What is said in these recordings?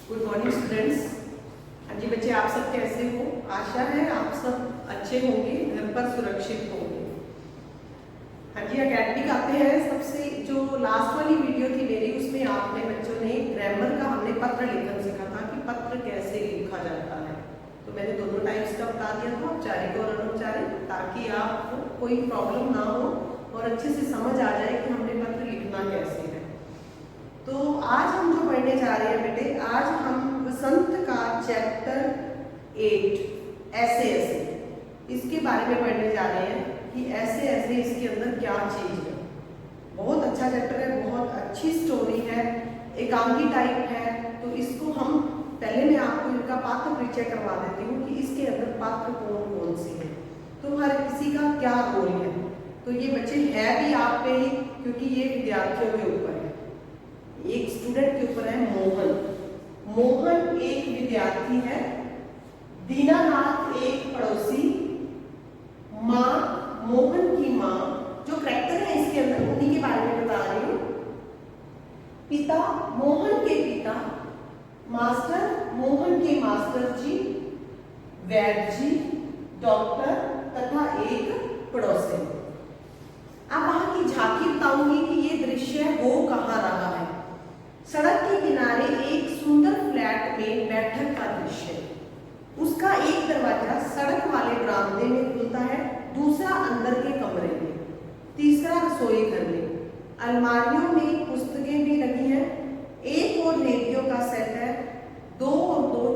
Good morning students. हाँ जी बच्चे, आप सब कैसे हो? आशा है आप सब अच्छे होंगे, घर पर सुरक्षित होंगे। हाँ जी, एकेडमिक आते हैं। सबसे जो लास्ट वाली वीडियो थी मेरी, उसमें आपने बच्चों ने ग्रामर का हमने पत्र लेखन सीखा था कि पत्र कैसे लिखा जाता है। तो मैंने दोनों टाइप्स का बता दिया था, औपचारिक और अनौपचारिक, ताकि आपको कोई प्रॉब्लम ना हो और अच्छे से समझ आ जाए कि हमने पत्र लिखना कैसे है। तो आज हम जो पढ़ने जा रहे हैं बेटे, आज हम वसंत का चैप्टर 8 ऐसे ऐसे इसके बारे में पढ़ने जा रहे हैं कि ऐसे ऐसे इसके अंदर क्या चीज है। बहुत अच्छा चैप्टर है, बहुत अच्छी स्टोरी है, एकांकी टाइप है। तो इसको हम पहले मैं आपको इनका पात्र परिचय करवा देती हूँ कि इसके अंदर पात्र कौन कौन से हैं, तो हर किसी का क्या रोल है। तो ये बच्चे है भी आप पे ही, क्योंकि ये विद्यार्थियों के ऊपर है, एक स्टूडेंट के ऊपर है। मोहन एक विद्यार्थी है, दीनानाथ एक पड़ोसी, माँ मोहन की माँ, जो करैक्टर है इसके अंदर उन्हीं के बारे में बता रही हूँ। पिता मोहन के पिता, मास्टर मोहन के मास्टर जी, वैद्य जी, डॉक्टर तथा एक पड़ोसी। अब वहां की झांकी बताऊंगी कि ये दृश्य हो कहाँ रहा है। सड़क के किनारे एक सुंदर फ्लैट में बैठक का दृश्य। उसका एक दरवाजा सड़क वाले बरामदे में खुलता है, दूसरा अंदर के कमरे में, तीसरा रसोई घर में। अलमारियों में पुस्तकें भी रखी हैं, एक और रेडियो का सेट है, दो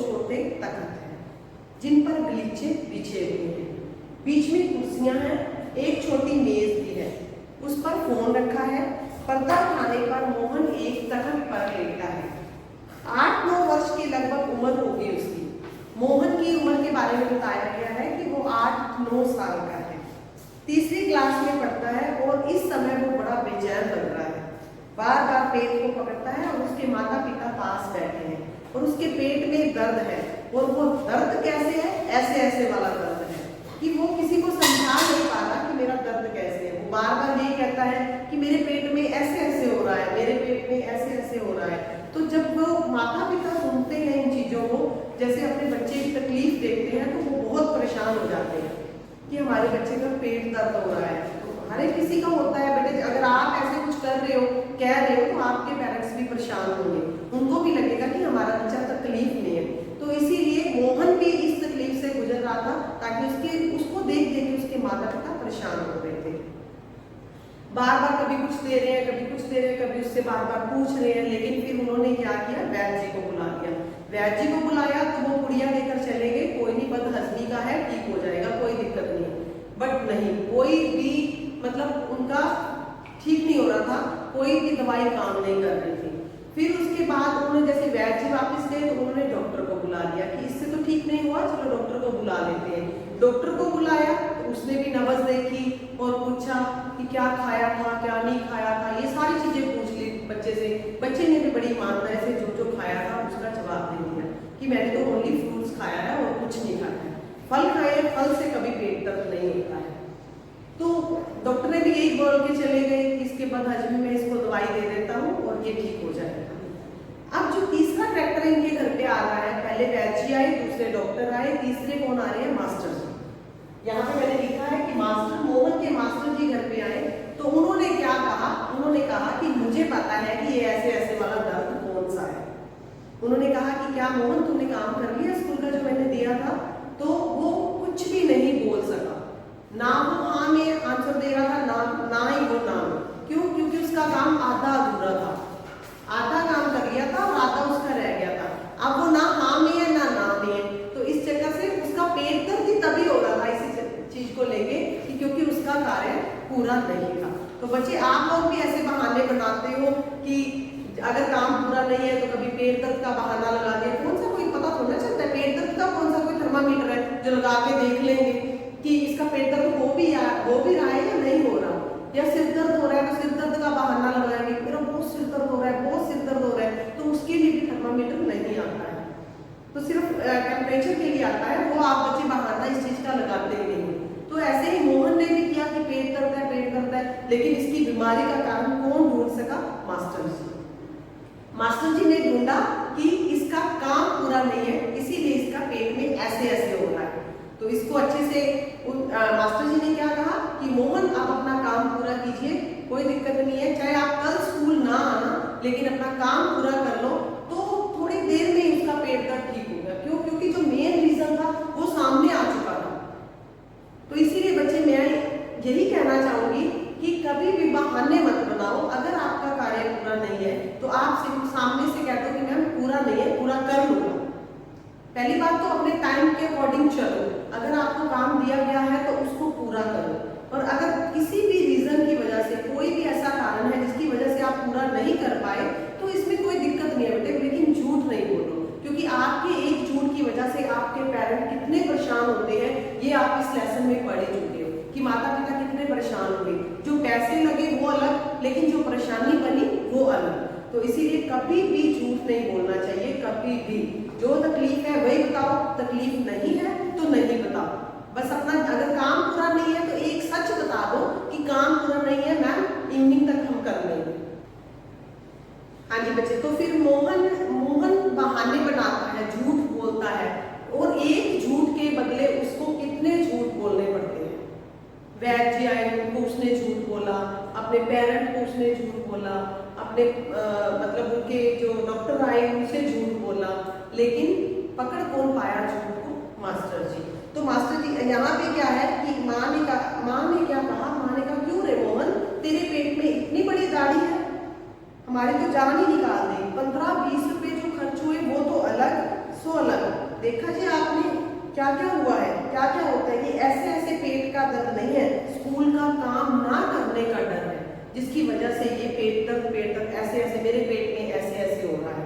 छोटे तख्त हैं जिन पर गलीचे बिछे हुए हैं। बीच में कुर्सियां हैं, एक छोटी मेज भी है, उस पर फोन रखा है। पर्दा उठाने पर मोहन एक तख्त पर लेटा है। 8-9 वर्ष की लगभग उम्र होगी उसकी। मोहन की उम्र के बारे में बताया गया है कि वो 8-9 साल का है, तीसरी क्लास में पढ़ता है और इस समय वो बड़ा बेचैन लग रहा है। बार बार पेट को पकड़ता है और उसके माता पिता पास बैठे हैं और उसके पेट में दर्द है। और वो दर्द कैसे है? ऐसे ऐसे वाला दर्द है कि वो किसी को समझा नहीं पा रहा कि मेरा दर्द कैसे है। वो बार बार यही कहता है कि मेरे पेट में ऐसे ऐसे हो रहा है, मेरे पेट में ऐसे ऐसे हो रहा है। तो जब वो माता पिता सुनते हैं इन चीजों को, जैसे अपने बच्चे की तकलीफ देखते हैं, तो वो बहुत परेशान हो जाते हैं कि हमारे बच्चे का पेट दर्द हो रहा है। तो हर एक किसी का होता है बेटे। अगर आप ऐसे कुछ कर रहे हो, कह रहे हो, तो आपके पेरेंट्स भी परेशान होंगे, उनको भी लगेगा कि हमारा बच्चा तकलीफ में है। तो इसीलिए मोहन भी इस तकलीफ से गुजर रहा था, ताकि उसको देख देख के उसके माता पिता परेशान हो रहे थे। बार बार कभी कुछ दे रहे हैं, कभी कुछ दे रहे हैं, कभी उससे बार बार पूछ रहे हैं। लेकिन फिर उन्होंने क्या किया, वैद्य जी को बुला लिया। वैद्य जी को बुलाया तो वो पुड़िया लेकर चले गए। कोई नहीं, बदहजमी का है, ठीक हो जाएगा, कोई दिक्कत नहीं है। बट नहीं, कोई भी मतलब उनका ठीक नहीं हो रहा था, कोई भी दवाई काम नहीं कर रही थी। फिर उसके बाद उन्होंने, जैसे वैद्य जी वापस गए, तो उन्होंने डॉक्टर को बुला लिया कि इससे तो ठीक नहीं हुआ, चलो डॉक्टर को बुला लेते हैं। डॉक्टर को बुलाया तो उसने भी नब्ज देखी और पूछा कि क्या खाया था, क्या नहीं खाया था, ये सारी चीजें पूछ ली बच्चे से। बच्चे ने भी बड़ी ईमानदारी से जो जो खाया था उसका जवाब दे दिया कि मैंने तो ओनली फ्रूट्स खाया है और कुछ नहीं खाया है। फल खाए, फल से कभी पेट दर्द नहीं होता है। तो डॉक्टर ने भी यही बोल के चले गए कि इसके बाद हजमी में इसको दवाई दे देता हूँ और ये ठीक हो जाएगा। अब जो तीसरा करैक्टर इनके घर पे आ रहा है, पहले वैद्य जी आए, दूसरे डॉक्टर आए, तीसरे कौन आ रहे हैं? मास्टर जी। यहाँ पे मैंने लिखा है कि मास्टर, मोहन के मास्टर जी घर पे आए। तो उन्होंने क्या कहा? उन्होंने कहा कि मुझे पता है कि ये ऐसे ऐसे वाला दर्द कौन सा है। उन्होंने कहा कि क्या मोहन तुमने काम कर लिया स्कूल का जो मैंने दिया था? तो वो कुछ भी नहीं बोल सका, ना वो हाँ में आंसर दे रहा था, ना ही वो ना। क्यों? क्योंकि उसका काम आधा अधूरा था, आधा काम कर लिया था और आधा उसका रह गया था। अब वो ना हाँ में है ना में है। तो इस चक्कर से उसका पेट दर्द ही तभी हो रहा था इसी चीज को लेके कि क्योंकि उसका कार्य पूरा नहीं था। तो बच्चे, आप लोग भी ऐसे बहाने बनाते हो कि अगर काम पूरा नहीं है तो कभी पेट दर्द का बहाना लगा दिया। कौन सा कोई पता थोड़ा चलता है पेट दर्द का? कौन सा कोई थर्मामीटर है जो लगा के देख लेंगे कि इसका पेट दर्द हो भी रहा है या नहीं हो रहा? या सिर दर्द हो रहा है तो सिर दर्द का बहाना लगाएंगे, मेरा बहुत सिर दर्द हो रहा है, बहुत सिर दर्द हो रहा है, तो उसके लिए भी थर्मामीटर नहीं आता है, तो सिर्फ टेम्परेचर के लिए आता है। वो आप बच्चे बहाना इस चीज का लगाते ही नहीं। तो ऐसे ही मोहन ने भी किया कि पेट दर्द है, पेट दर्द है, लेकिन इसकी बीमारी का कारण कौन ढूंढ सका? मास्टर जी। मास्टर जी ने ढूंढा कि इस इसका काम पूरा नहीं है, इसीलिए इसका पेट में ऐसे ऐसे हो रहा है। तो इसको अच्छे से मास्टर जी ने क्या कहा कि मोहन आप अपना काम पूरा कीजिए, कोई दिक्कत नहीं है, चाहे आप कल स्कूल ना आना लेकिन अपना काम पूरा कर लो, तो थोड़ी देर में उसका पेट दर्द ठीक होगा। क्यों? क्योंकि जो मेन रीजन था वो सामने आ चुका था। तो इसीलिए बच्चे मैं यही कहना चाहूंगी कि कभी भी बहाने मत बनाओ। अगर आपका कार्य पूरा नहीं है तो आप सिर्फ सामने से कह दो कि मैम पूरा नहीं है, पूरा कर लूंगा। पहली बात तो अपने टाइम के अकॉर्डिंग चलो, अगर आपको काम दिया गया है तो उसको पूरा करो। और अगर किसी भी रीजन की वजह से, कोई भी ऐसा कारण है जिसकी वजह से आप पूरा नहीं कर पाए, तो इसमें कोई दिक्कत नहीं है बेटे, लेकिन झूठ नहीं बोलो, क्योंकि आपके एक झूठ की वजह से आपके पेरेंट कितने परेशान होते हैं, ये आप इस लेसन में पढ़ चुके हो कि माता पिता कितने परेशान हुए। जो पैसे लगे वो अलग, लेकिन जो परेशानी बनी वो अलग। तो इसीलिए कभी भी झूठ नहीं बोलना चाहिए, कभी भी। जो तकलीफ है वही बताओ, तकलीफ नहीं है तो नहीं बताओ। बस अपना अगर काम पूरा नहीं है तो एक सच बता दो कि काम पूरा नहीं है मैम, इवनिंग तक हम कर लेंगे। हाँ जी बच्चे, तो फिर मोहन बहाने बनाता है, झूठ बोलता है, और एक झूठ के बदले उसको कितने झूठ बोलने पड़ते हैं। वैद्य जी आए उनको उसने झूठ बोला, अपने पेरेंट को उसने झूठ बोला, अपने मतलब उनके जो डॉक्टर आए उनसे झूठ बोला, लेकिन पकड़ कौन पाया झूठ को? मास्टर जी। तो मास्टर जी यहाँ पे क्या है कि माँ ने क्या कहा? माँ ने कहा क्यों रे मोहन, तेरे पेट में इतनी बड़ी दाढ़ी है, हमारे तो जान ही निकाल दी। 15-20 रुपए जो खर्च हुए वो तो अलग, सो अलग। देखा जी आपने क्या क्या हुआ है, क्या क्या होता है। ये ऐसे ऐसे पेट का दर्द नहीं है, स्कूल का काम ना करने का डर है, जिसकी वजह से ये पेट दर्द ऐसे ऐसे मेरे पेट में ऐसे ऐसे हो रहा है।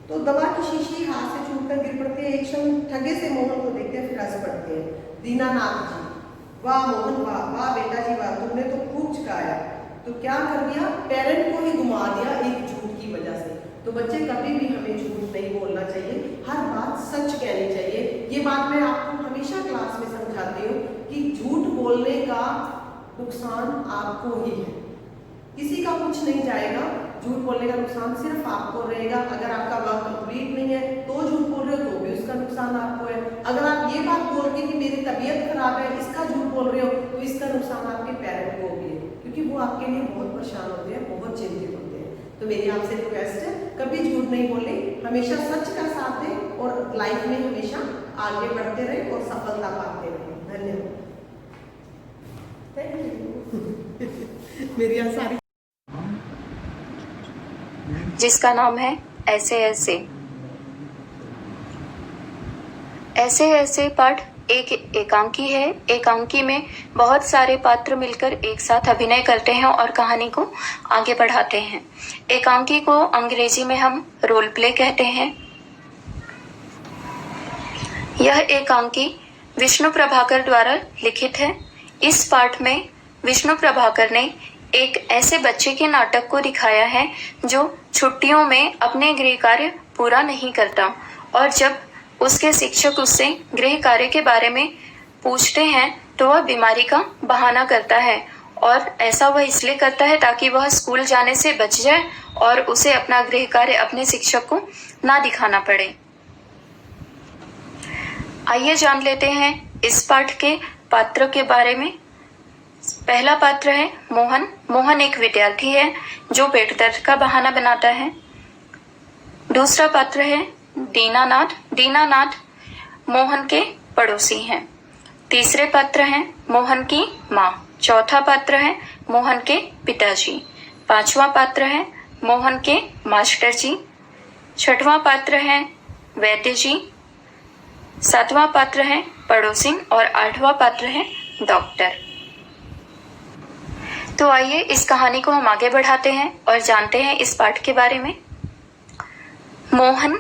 तो दवा की शीशी हाथ से छूटकर गिर पड़ती है। एक क्षण ठगे से मोहन को देखते हैं, फिर हंस पड़ते हैं। दीनानाथ जी, वाह मोहन वाह, वाह बेटा जी वाह, तुमने तो खूब चकाया। तो क्या कर दिया? पेरेंट को ही घुमा दिया एक झूठ की वजह से। तो बच्चे कभी भी हमें झूठ नहीं बोलना चाहिए, हर बात सच कहनी चाहिए। ये बात मैं आपको हमेशा क्लास में समझाती हूँ कि झूठ बोलने का नुकसान आपको ही है, किसी का कुछ नहीं जाएगा। झूठ बोलने का नुकसान सिर्फ आपको रहेगा। अगर आपका वर्क कंप्लीट नहीं है तो झूठ बोल रहे हो तो भी उसका नुकसान आपको है। अगर आप ये बात बोल के कि मेरी तबीयत खराब है इसका झूठ बोल रहे हो तो इसका नुकसान आपके पेरेंट को भी है, क्योंकि वो आपके लिए बहुत परेशान होते हैं, बहुत चिंतित होते हैं। तो मेरी आपसे रिक्वेस्ट है, कभी झूठ नहीं बोले, हमेशा सच का साथ दें और लाइफ में हमेशा आगे बढ़ते रहे और सफलता पाते रहे। धन्यवाद। Thank you. मेरी सारी जिसका नाम है ऐसे ऐसे। ऐसे ऐसे पाठ एक एकांकी है। एकांकी में बहुत सारे पात्र मिलकर एक साथ अभिनय करते हैं और कहानी को आगे बढ़ाते हैं। एकांकी को अंग्रेजी में हम रोल प्ले कहते हैं। यह एकांकी विष्णु प्रभाकर द्वारा लिखित है। इस पाठ में विष्णु प्रभाकर ने एक ऐसे बच्चे के नाटक को दिखाया है जो छुट्टियों में अपने गृह कार्य पूरा नहीं करता, और जब उसके शिक्षक उससे गृह कार्य के बारे में पूछते हैं तो वह बीमारी का बहाना करता है, और ऐसा वह इसलिए करता है ताकि वह स्कूल जाने से बच जाए और उसे अपना गृह कार्य अपने शिक्षक को ना दिखाना पड़े। आइए जान लेते हैं इस पाठ के पात्रों के बारे में। पहला पात्र है मोहन। मोहन एक विद्यार्थी है जो पेट दर्द का बहाना बनाता है। दूसरा पात्र है दीनानाथ। दीनानाथ मोहन के पड़ोसी हैं। तीसरे पात्र हैं मोहन की माँ। चौथा पात्र है मोहन के पिताजी। पांचवा पात्र है मोहन के मास्टर जी। छठवां पात्र है वैद्य जी। सातवां पात्र है पड़ोसी और आठवां पात्र है डॉक्टर। तो आइए इस कहानी को हम आगे बढ़ाते हैं और जानते हैं इस पाठ के बारे में। मोहन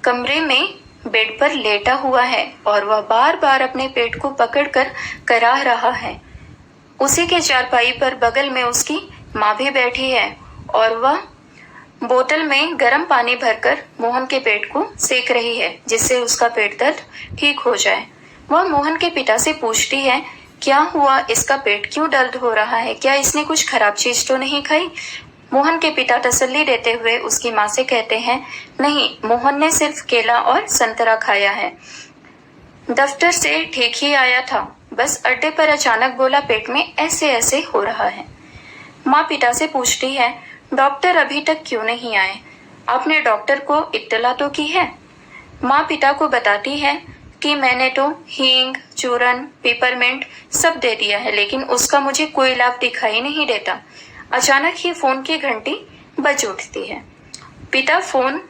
कमरे में बेड पर लेटा हुआ है और वह बार बार अपने पेट को पकड़कर कराह रहा है। उसी के चारपाई पर बगल में उसकी माँ भी बैठी है और वह बोतल में गर्म पानी भरकर मोहन के पेट को सेक रही है, जिससे उसका पेट दर्द ठीक हो जाए। वह मोहन के पिता से पूछती है, क्या हुआ, इसका पेट क्यों दर्द हो रहा है, क्या इसने कुछ खराब चीज तो नहीं खाई? मोहन के पिता तसल्ली देते हुए उसकी माँ से कहते हैं, नहीं, मोहन ने सिर्फ केला और संतरा खाया है, दफ्तर से ठीक ही आया था, बस अड्डे पर अचानक बोला पेट में ऐसे ऐसे हो रहा है। माँ पिता से पूछती है, डॉक्टर अभी तक क्यों नहीं आए? आपने डॉक्टर को इत्तला तो की है? माँ पिता को बताती है कि मैंने तो हींग, चूरन, पेपरमिंट सब दे दिया है, लेकिन उसका मुझे कोई लाभ दिखाई नहीं देता। अचानक ही फोन की घंटी बज उठती है। पिता फोन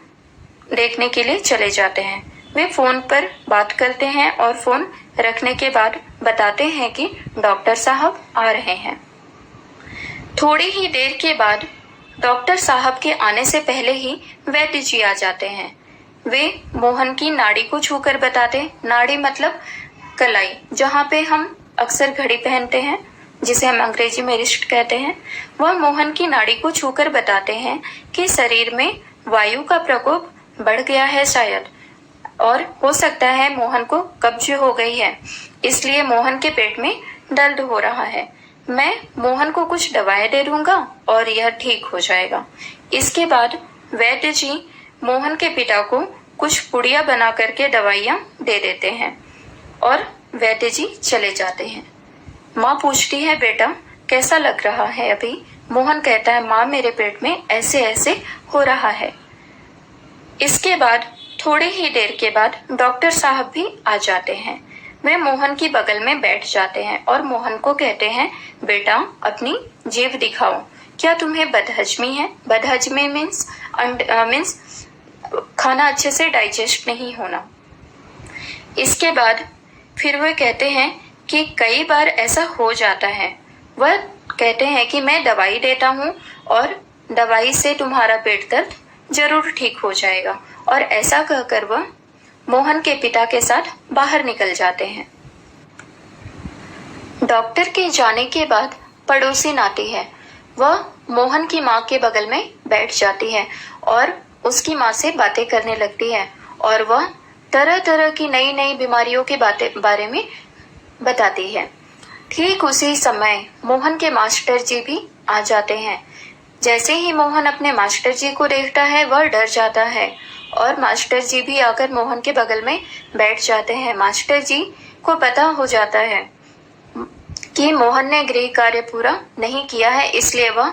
देखने के लिए चले जाते हैं। वे फोन पर बात करते हैं और फोन रखने के बाद बताते हैं कि डॉक्टर साहब आ रहे हैं। थोड़ी ही देर के बाद डॉक्टर साहब के आने से पहले ही वैद्य जी आ जाते हैं। वे मोहन की नाड़ी को छूकर बताते, नाड़ी मतलब कलाई, जहाँ पे हम अक्सर घड़ी पहनते हैं, जिसे हम अंग्रेजी में रिस्ट कहते हैं, वह मोहन की नाड़ी को छूकर बताते हैं कि शरीर में वायु का प्रकोप बढ़ गया है शायद, और हो सकता है मोहन को कब्ज हो गई है, इसलिए मोहन के पेट में दर्द हो रहा है। मैं मोहन को कुछ दवाएं दे दूंगा और यह ठीक हो जाएगा। इसके बाद वैद्य जी मोहन के पिता को कुछ पुड़िया बना करके दवाइयाँ दे देते हैं और वैद्य जी चले जाते हैं। माँ पूछती है, बेटा कैसा लग रहा है अभी? मोहन कहता है, माँ मेरे पेट में ऐसे ऐसे हो रहा है। इसके बाद थोड़ी ही देर के बाद डॉक्टर साहब भी आ जाते हैं। वे मोहन की बगल में बैठ जाते हैं और मोहन को कहते हैं, बेटा अपनी जीभ दिखाओ, क्या तुम्हें बदहजमी है? बदहजमी मीन्स खाना अच्छे से डाइजेस्ट नहीं होना। इसके बाद फिर वे कहते हैं कि कई बार ऐसा हो जाता है। वह कहते हैं कि मैं दवाई देता हूँ और दवाई से तुम्हारा पेट दर्द जरूर ठीक हो जाएगा, और ऐसा कहकर वह मोहन के पिता के साथ बाहर निकल जाते हैं। डॉक्टर के जाने के बाद पड़ोसी आती है। वह मोहन की माँ के बगल में बैठ जाती है और उसकी माँ से बातें करने लगती है, और वह तरह तरह की नई नई बीमारियों के बारे में बताती है। ठीक उसी समय मोहन के मास्टर जी भी आ जाते हैं। जैसे ही मोहन अपने मास्टर जी को देखता है वह डर जाता है, और मास्टर जी भी आकर मोहन के बगल में बैठ जाते हैं। मास्टर जी को पता हो जाता है कि मोहन ने गृह कार्य पूरा नहीं किया है, इसलिए वह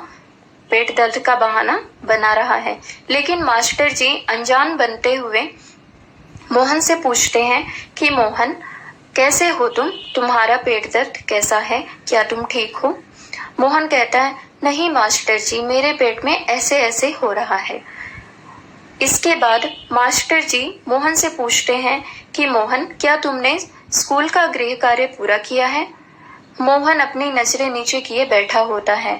पेट दर्द का बहाना बना रहा है। लेकिन मास्टर जी अनजान बनते हुए मोहन से पूछते हैं कि मोहन कैसे हो तुम? तुम्हारा पेट दर्द कैसा है? क्या तुम ठीक हो? मोहन कहता है, नहीं मास्टर जी, मेरे पेट में ऐसे ऐसे हो रहा है। इसके बाद मास्टर जी मोहन से पूछते हैं कि मोहन क्या तुमने स्कूल का गृह कार्य पूरा किया है? मोहन अपनी नजरें नीचे किए बैठा होता है।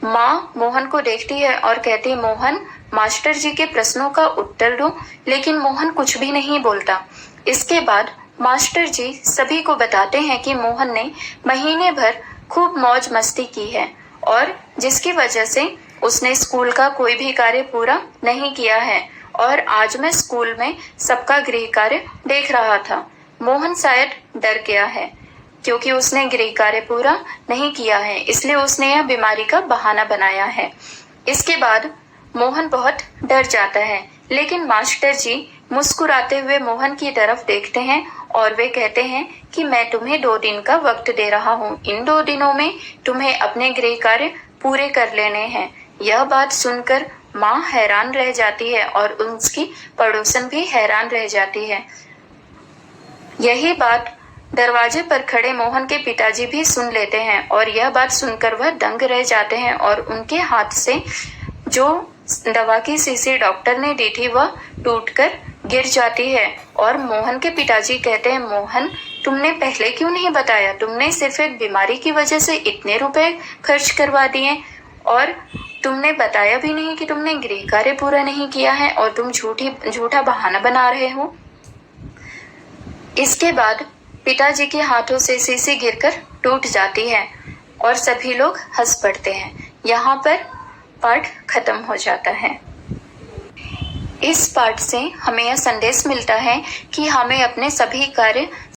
माँ मोहन को देखती है और कहती, मोहन मास्टर जी के प्रश्नों का उत्तर दो, लेकिन मोहन कुछ भी नहीं बोलता। इसके बाद मास्टर जी सभी को बताते हैं कि मोहन ने महीने भर खूब मौज मस्ती की है, और जिसकी वजह से उसने स्कूल का कोई भी कार्य पूरा नहीं किया है, और आज मैं स्कूल में सबका गृह कार्य देख रहा था। मोहन शायद डर गया है क्योंकि उसने गृह कार्य पूरा नहीं किया है, इसलिए उसने यह बीमारी का बहाना बनाया है। इसके बाद मोहन बहुत डर जाता है, लेकिन मास्टर जी मुस्कुराते हुए मोहन की तरफ देखते हैं और वे कहते हैं कि मैं तुम्हें 2 दिन का वक्त दे रहा हूँ। इन 2 दिनों में तुम्हें अपने गृह कार्य पूरे कर लेने हैं। यह बात सुनकर माँ हैरान रह जाती है और उसकी पड़ोसन भी हैरान रह जाती है। यही बात दरवाजे पर खड़े मोहन के पिताजी भी सुन लेते हैं, और यह बात सुनकर वह दंग रह जाते हैं, और उनके हाथ से जो दवा की शीशी डॉक्टर ने दी थी वह टूटकर गिर जाती है। और मोहन के पिताजी कहते हैं, मोहन तुमने पहले क्यों नहीं बताया? तुमने सिर्फ एक बीमारी की वजह से इतने रुपए खर्च करवा दिए, और तुमने बताया भी नहीं कि तुमने गृह कार्य पूरा नहीं किया है, और तुम झूठा बहाना बना रहे हो। इसके बाद पिताजी के हाथों से शीशी गिरकर टूट जाती है और सभी लोग हंस पड़ते हैं। यहाँ पर पाठ खत्म हो जाता है। इस पाठ से हमें यह संदेश मिलता है कि हमें अपने सभी कार्य